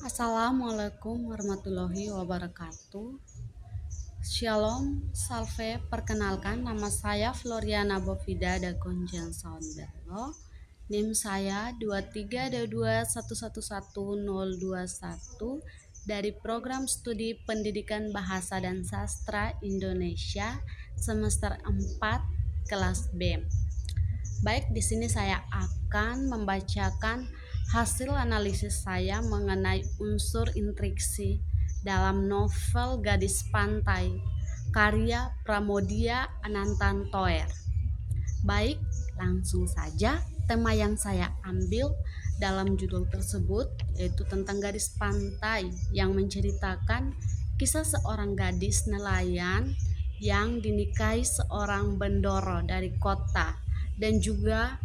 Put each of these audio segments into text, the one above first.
Assalamualaikum warahmatullahi wabarakatuh. Shalom, salve, perkenalkan nama saya Floriana Bovida Dakonjan Saundelo. NIM saya 2322111021 dari Program Studi Pendidikan Bahasa dan Sastra Indonesia semester 4 kelas B. Baik, di sini saya akan membacakan hasil analisis saya mengenai unsur intriksi dalam novel Gadis Pantai karya Pramoedya Anantantoer. Baik, langsung saja. Tema yang saya ambil dalam judul tersebut yaitu tentang gadis pantai yang menceritakan kisah seorang gadis nelayan yang dinikahi seorang bendoro dari kota dan juga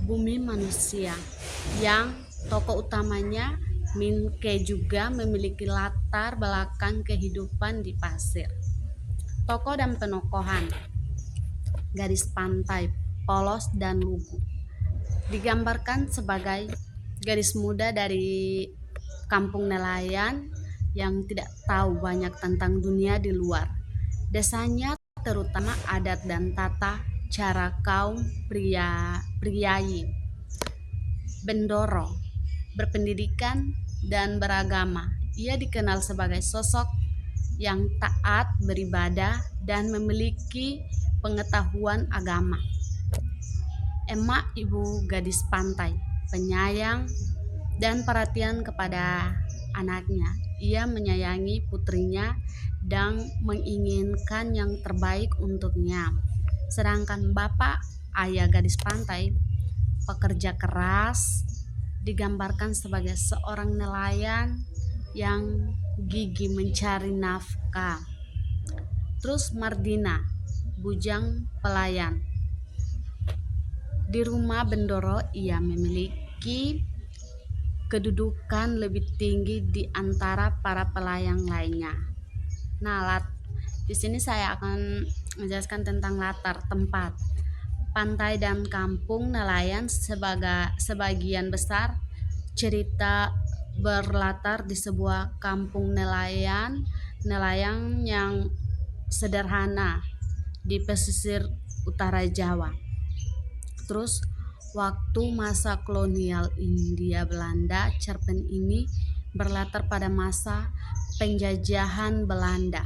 bumi manusia, yang tokoh utamanya Minke juga memiliki latar belakang kehidupan di pasir. Tokoh dan penokohan gadis pantai polos dan lugu digambarkan sebagai gadis muda dari kampung nelayan yang tidak tahu banyak tentang dunia di luar desanya, terutama adat dan tata cara kaum priayi bendoro, berpendidikan dan beragama. Ia dikenal sebagai sosok yang taat beribadah dan memiliki pengetahuan agama. Emak ibu gadis pantai, penyayang dan perhatian kepada anaknya. Ia menyayangi putrinya dan menginginkan yang terbaik untuknya. Sedangkan bapak ayah gadis pantai, pekerja keras, digambarkan sebagai seorang nelayan yang gigih mencari nafkah. Terus Mardina, bujang pelayan. Di rumah bendoro ia memiliki kedudukan lebih tinggi di antara para pelayan lainnya. Nah, di sini saya akan menjelaskan tentang latar tempat. Pantai dan kampung nelayan sebagian besar cerita berlatar di sebuah kampung nelayan yang sederhana di pesisir utara Jawa. Terus waktu masa kolonial India Belanda, cerpen ini berlatar pada masa penjajahan Belanda.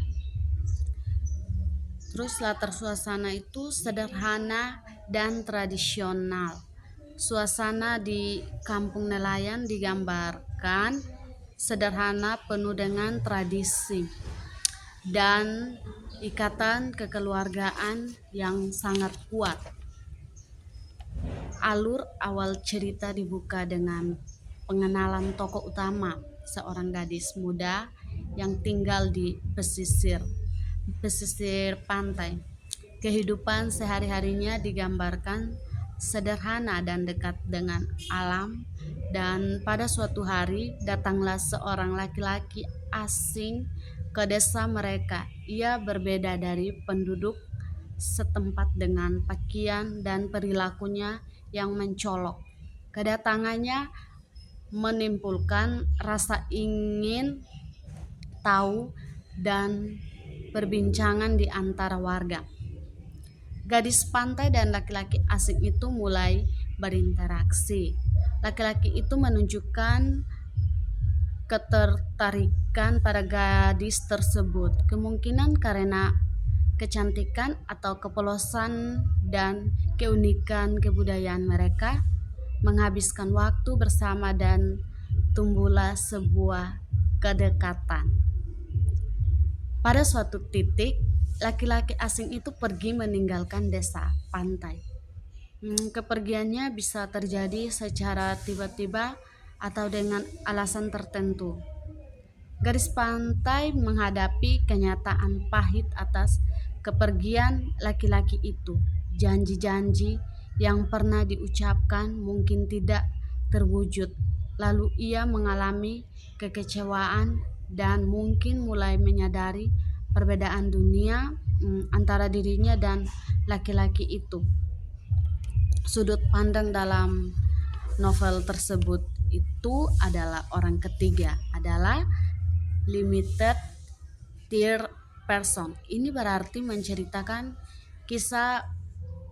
Terus latar suasana itu sederhana dan tradisional. Suasana di kampung nelayan digambarkan sederhana, penuh dengan tradisi dan ikatan kekeluargaan yang sangat kuat. Alur awal cerita dibuka dengan pengenalan tokoh utama, seorang gadis muda yang tinggal di pesisir pantai. Kehidupan sehari-harinya digambarkan sederhana dan dekat dengan alam, dan pada suatu hari datanglah seorang laki-laki asing ke desa mereka. Ia berbeda dari penduduk setempat dengan pakaian dan perilakunya yang mencolok. Kedatangannya menimbulkan rasa ingin tahu dan perbincangan di antara warga. Gadis pantai dan laki-laki asing itu mulai berinteraksi. Laki-laki itu menunjukkan ketertarikan pada gadis tersebut, kemungkinan karena kecantikan atau kepolosan dan keunikan kebudayaan mereka. Menghabiskan waktu bersama dan tumbuhlah sebuah kedekatan. Pada suatu titik, laki-laki asing itu pergi meninggalkan desa pantai. Kepergiannya bisa terjadi secara tiba-tiba atau dengan alasan tertentu. Gadis pantai menghadapi kenyataan pahit atas kepergian laki-laki itu. Janji-janji yang pernah diucapkan mungkin tidak terwujud. Lalu ia mengalami kekecewaan dan mungkin mulai menyadari perbedaan dunia antara dirinya dan laki-laki itu. Sudut pandang dalam novel tersebut itu adalah orang ketiga adalah limited third person. Ini berarti menceritakan kisah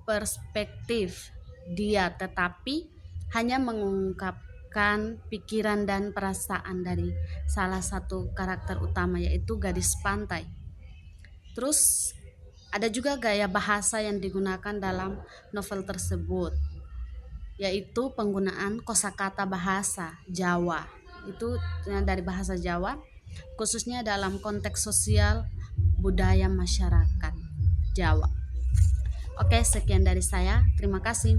perspektif dia, tetapi hanya mengungkapkan pikiran dan perasaan dari salah satu karakter utama, yaitu gadis pantai. Terus ada juga gaya bahasa yang digunakan dalam novel tersebut, yaitu penggunaan kosakata bahasa Jawa. Itu dari bahasa Jawa, khususnya dalam konteks sosial budaya masyarakat Jawa. Oke, sekian dari saya. Terima kasih.